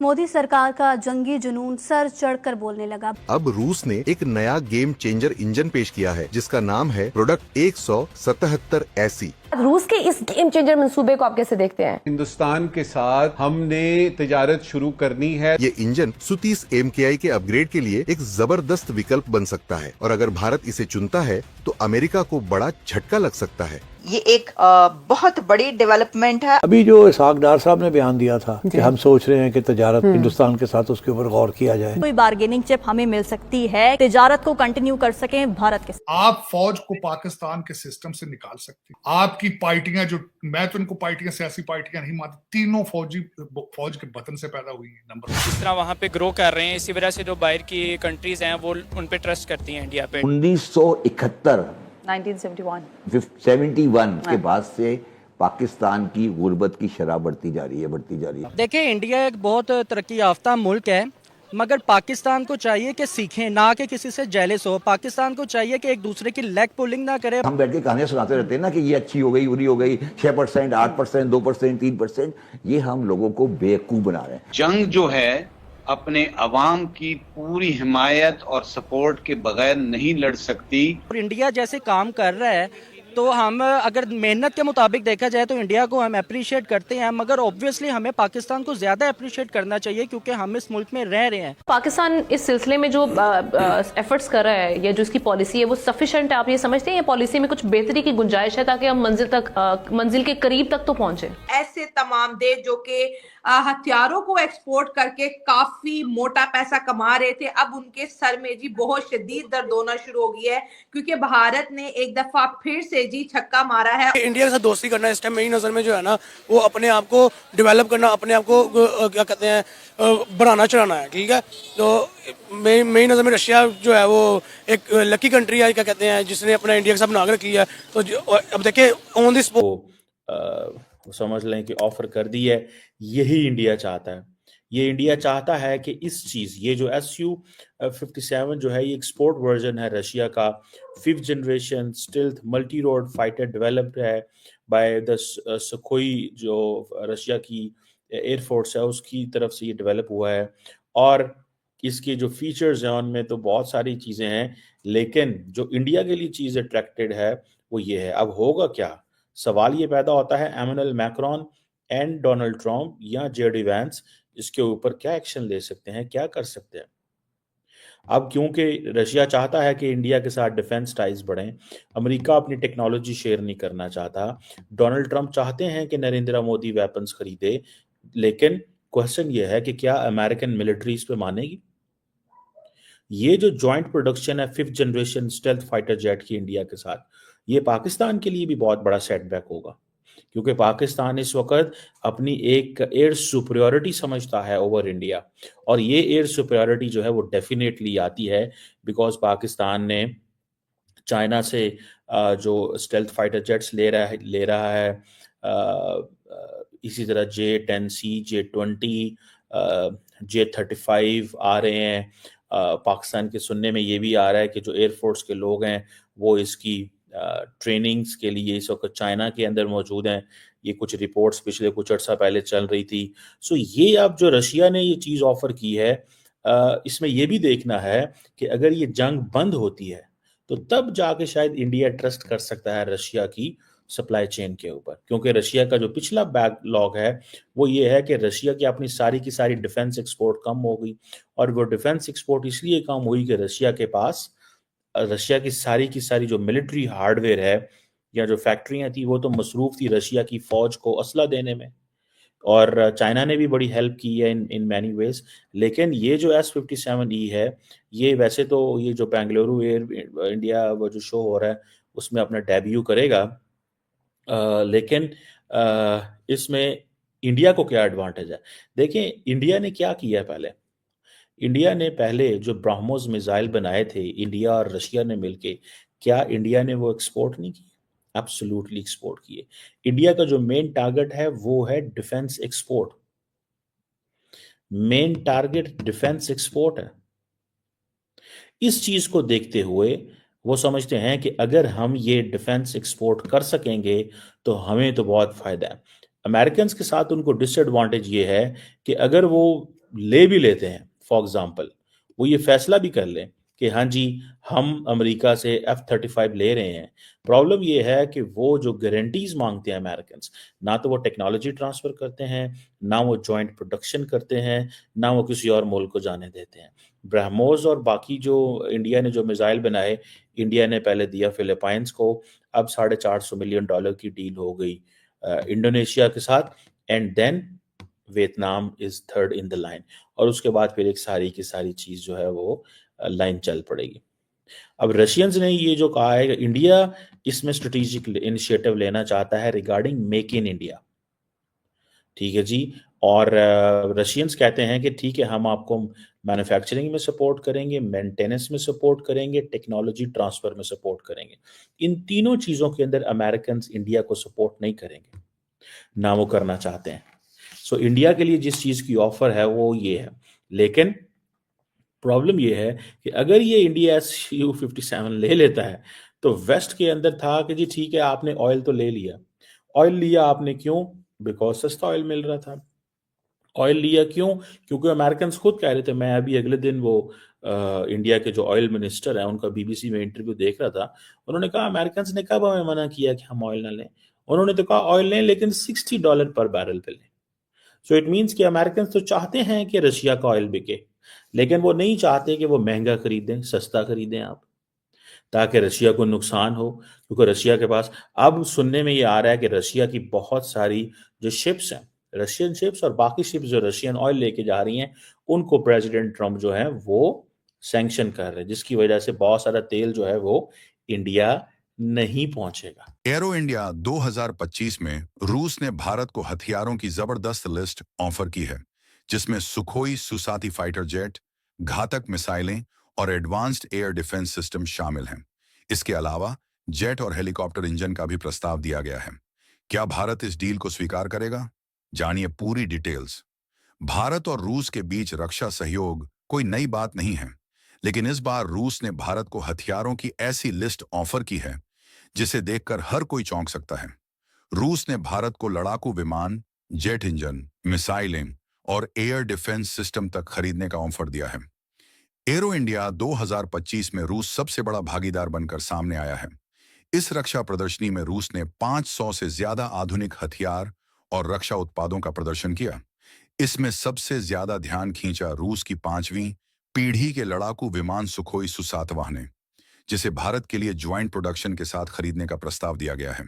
मोदी सरकार का जंगी जुनून सर चढ़कर बोलने लगा। अब रूस ने एक नया गेम चेंजर इंजन पेश किया है जिसका नाम है प्रोडक्ट 177 ऐसी। रूस के इस गेम चेंजर मंसूबे को आप कैसे देखते हैं? हिंदुस्तान के साथ हमने तिजारत शुरू करनी है। ये इंजन Su-30 MKI के अपग्रेड के लिए एक जबरदस्त विकल्प बन सकता है और अगर भारत इसे चुनता है तो अमेरिका को बड़ा झटका लग सकता है। ये एक बहुत बड़ी डेवलपमेंट है। अभी जो इसहाक डार साहब ने बयान दिया था कि हम सोच रहे हैं कि तजारत हिंदुस्तान के साथ उसके ऊपर गौर किया जाए। कोई बार्गेनिंग चिप हमें मिल सकती है, तिजारत को कंटिन्यू कर सकें भारत के साथ। आप फौज को पाकिस्तान के सिस्टम से निकाल सकते हैं। आपकी पार्टियां जो, मैं तो इनको पार्टियां, सियासी पार्टियां नहीं मानती, तीनों फौज के वतन से पैदा हुई है। नंबर जिस तरह वहाँ पे ग्रो कर रहे हैं, इसी वजह से जो बाहर की कंट्रीज हैं वो उन पे ट्रस्ट करती हैं इंडिया पे। 1971 के बाद से पाकिस्तान की गुर्बत की शरह बढ़ती जा रही है। देखिए, इंडिया एक बहुत तरक्की याफ्ता मुल्क है, मगर पाकिस्तान को चाहिए कि सीखें, ना कि किसी से जेलस हो। पाकिस्तान को चाहिए कि एक दूसरे की लेग पुलिंग ना करे। हम बैठ के कहानियां सुनाते रहते हैं ना कि ये अच्छी हो गई, बुरी हो गई, 6%, 8%, 2%, 3%, ये हम लोगों को बेवकूफ बना रहे हैं। जंग जो है अपने अवाम की पूरी हिमायत और सपोर्ट के बगैर नहीं लड़ सकती। और इंडिया जैसे काम कर रहा है तो हम अगर मेहनत के मुताबिक देखा जाए तो इंडिया को हम अप्रिशिएट करते हैं, मगर ऑब्वियसली हमें पाकिस्तान को ज़्यादा अप्रिशिएट करना चाहिए क्योंकि हम इस मुल्क में रह रहे हैं। पाकिस्तान इस सिलसिले में जो एफर्ट्स कर रहा है या जो इसकी पॉलिसी है वो सफिशिएंट है? आप ये समझते हैं पॉलिसी में कुछ बेहतरी की गुंजाइश है ताकि हम मंजिल के करीब तक तो पहुंचे? ऐसे तमाम देश जो कि हथियारों को एक्सपोर्ट करके काफी मोटा पैसा कमा रहे थे, अब उनके सर में जी बहुत शदीद दर्द होना शुरू हो गया है क्योंकि भारत ने एक दफा फिर से जी छक्का मारा है। इंडिया के साथ दोस्ती करना इस टाइम मेरी नज़र में जो है ना, वो अपने आप को डेवलप करना, अपने आप को क्या कहते हैं, बनाना चढ़ाना है। ठीक है, तो मेरी नज़र में रशिया जो है वो एक लकी कंट्री है, क्या कहते हैं, जिसने अपना इंडिया के साथ बना कर रखी है। तो अब देखिए ऑन दिस समझ लें कि ऑफर कर दी है। यही इंडिया चाहता है। ये इंडिया चाहता है कि इस चीज़, ये जो Su-57 जो है, ये एक्सपोर्ट वर्जन है रशिया का, 5th generation stealth multi road fighter developed है बाय द सुखोई, जो रशिया की एयरफोर्स है उसकी तरफ से ये डेवलप हुआ है। और इसके जो फीचर्स हैं उनमें तो बहुत सारी चीज़ें हैं, लेकिन जो इंडिया के लिए चीज़ अट्रैक्टेड है वो ये है। अब होगा क्या? सवाल ये पैदा होता है, Emmanuel Macron and Donald Trump या जेडी वैंस इसके ऊपर क्या एक्शन ले सकते हैं, क्या कर सकते हैं? अब क्योंकि रशिया चाहता है कि इंडिया के साथ डिफेंस टाइज बढ़ें, अमेरिका अपनी टेक्नोलॉजी शेयर नहीं करना चाहता, डोनाल्ड ट्रम्प चाहते हैं कि नरेंद्र मोदी वेपन्स खरीदे, लेकिन क्वेश्चन ये है कि क्या अमेरिकन मिलिट्री इस पे मानेगी? ये जो जॉइंट प्रोडक्शन है 5th generation stealth fighter jet की इंडिया के साथ, ये पाकिस्तान के लिए भी बहुत बड़ा सेटबैक होगा, क्योंकि पाकिस्तान इस वक्त अपनी एक एयर सुपरियोरिटी समझता है ओवर इंडिया, और ये एयर सुपरियोरिटी जो है वो डेफिनेटली आती है बिकॉज पाकिस्तान ने चाइना से जो स्टेल्थ फाइटर जेट्स ले रहा है, इसी तरह J-10C, J-20, J-35 आ रहे हैं। पाकिस्तान के सुनने में ये भी आ रहा है कि जो एयरफोर्स के लोग हैं वो इसकी ट्रेनिंग्स के लिए इस वक्त चाइना के अंदर मौजूद हैं। ये कुछ रिपोर्ट्स पिछले कुछ अर्सा पहले चल रही थी। सो ये अब जो रशिया ने ये चीज़ ऑफर की है, इसमें ये भी देखना है कि अगर ये जंग बंद होती है तो तब जाके शायद इंडिया ट्रस्ट कर सकता है रशिया की सप्लाई चेन के ऊपर, क्योंकि रशिया का जो पिछला बैकलॉग है वो ये है कि रशिया की अपनी सारी की सारी डिफेंस एक्सपोर्ट कम हो गई, और वो डिफेंस एक्सपोर्ट इसलिए कम हुई कि रशिया के पास रशिया की सारी जो मिलिट्री हार्डवेयर है या जो फैक्ट्रियां थी वो तो मसरूफ थी रशिया की फौज को असला देने में, और चाइना ने भी बड़ी हेल्प की है इन मैनी वेज। लेकिन ये जो S-57E है, ये वैसे तो ये जो बेंगलुरु एयर इंडिया वो जो शो हो रहा है उसमें अपना डेब्यू करेगा, लेकिन इसमें इंडिया को क्या एडवांटेज है? देखिए इंडिया ने क्या किया है। इंडिया ने पहले जो ब्रह्मोस मिसाइल बनाए थे इंडिया और रशिया ने मिलके, क्या इंडिया ने वो एक्सपोर्ट नहीं किए? एब्सोल्युटली एक्सपोर्ट किए। इंडिया का जो मेन टारगेट है वो है defence export. Main target defence export है। इस चीज को देखते हुए वो समझते हैं कि अगर हम ये डिफेंस एक्सपोर्ट कर सकेंगे तो हमें तो बहुत फायदा है। अमेरिकन के साथ उनको डिसएडवांटेज ये है कि अगर वो ले भी लेते हैं, फॉर एग्जाम्पल वो ये फैसला भी कर लें कि हाँ जी हम अमेरिका से F-35 ले रहे हैं, प्रॉब्लम ये है कि वो जो गारंटीज मांगते हैं अमेरिकन, ना तो वो टेक्नोलॉजी ट्रांसफर करते हैं, ना वो जॉइंट प्रोडक्शन करते हैं, ना वो किसी और मुल्क को जाने देते हैं। ब्रह्मोस और बाकी जो इंडिया ने जो मिसाइल बनाए, इंडिया ने पहले दिया फिलीपाइंस को, अब $450 मिलियन की डील हो गई इंडोनेशिया के साथ, and then Vietnam is third in the line, और उसके बाद फिर एक सारी की सारी चीज जो है वो लाइन चल पड़ेगी। अब रशियंस ने ये जो कहा है कि इंडिया इसमें स्ट्रेटेजिक इनिशिएटिव लेना चाहता है रिगार्डिंग मेक इन इंडिया, ठीक है जी, और रशियंस कहते हैं कि ठीक है हम आपको मैन्युफैक्चरिंग में सपोर्ट करेंगे, मेंटेनेंस में सपोर्ट करेंगे, टेक्नोलॉजी ट्रांसफर में सपोर्ट करेंगे। इन तीनों चीजों के अंदर अमेरिकन इंडिया को सपोर्ट नहीं करेंगे, ना वो करना चाहते हैं। सो इंडिया के लिए जिस चीज की ऑफर है वो ये है, लेकिन प्रॉब्लम ये है कि अगर ये इंडिया Su-57 ले लेता है तो वेस्ट के अंदर था कि जी ठीक है आपने ऑयल तो ले लिया, ऑयल लिया आपने क्यों? बिकॉज सस्ता ऑयल मिल रहा था। ऑयल लिया क्यों? क्योंकि अमेरिकन खुद कह रहे थे, मैं अभी अगले दिन वो इंडिया के जो ऑयल मिनिस्टर है उनका बीबीसी में इंटरव्यू देख रहा था, उन्होंने कहा अमेरिकन ने कब हमें मना किया कि हम ऑयल ना लें, उन्होंने तो कहा ऑयल लें लेकिन $60 पर बैरल पे लें। सो इट मीन्स कि अमेरिकन तो चाहते हैं कि रशिया का ऑयल बिके, लेकिन वो नहीं चाहते कि वो महंगा खरीदें, सस्ता खरीदें आप, ताकि रशिया को नुकसान हो, क्योंकि रशिया के पास अब सुनने में ये आ रहा है कि रशिया की बहुत सारी जो शिप्स हैं, रशियन शिप्स और बाकी शिप्स जो रशियन ऑयल लेके जा रही हैं, उनको प्रेसिडेंट ट्रंप जो है वो सैंक्शन कर रहे हैं, जिसकी वजह से बहुत सारा तेल जो है वो इंडिया नहीं पहुंचेगा। एरो इंडिया 2025 में रूस ने भारत को हथियारों की जबरदस्त लिस्ट ऑफर की है, जिसमें सुखोई सुसाती फाइटर जेट, घातक मिसाइलें और एडवांस्ड एयर डिफेंस सिस्टम शामिल हैं। इसके अलावा जेट और हेलीकॉप्टर इंजन का भी प्रस्ताव दिया गया है। क्या भारत इस डील को स्वीकार करेगा? जानिए पूरी डिटेल्स। भारत और रूस के बीच रक्षा सहयोग कोई नई बात नहीं है, लेकिन इस बार रूस ने भारत को हथियारों की ऐसी लिस्ट ऑफर की है जिसे देखकर हर कोई चौंक सकता है। रूस ने भारत को लड़ाकू विमान, जेट इंजन, मिसाइलें और एयर डिफेंस सिस्टम तक खरीदने का ऑफर दिया है। एरो इंडिया 2025 में रूस सबसे बड़ा भागीदार बनकर सामने आया है। इस रक्षा प्रदर्शनी में रूस ने 500 से ज्यादा आधुनिक हथियार और रक्षा उत्पादों का प्रदर्शन किया। इसमें सबसे ज्यादा ध्यान खींचा रूस की 5वीं पीढ़ी के लड़ाकू विमान सुखोई सु-57 ने, जिसे भारत के लिए ज्वाइंट प्रोडक्शन के साथ खरीदने का प्रस्ताव दिया गया है।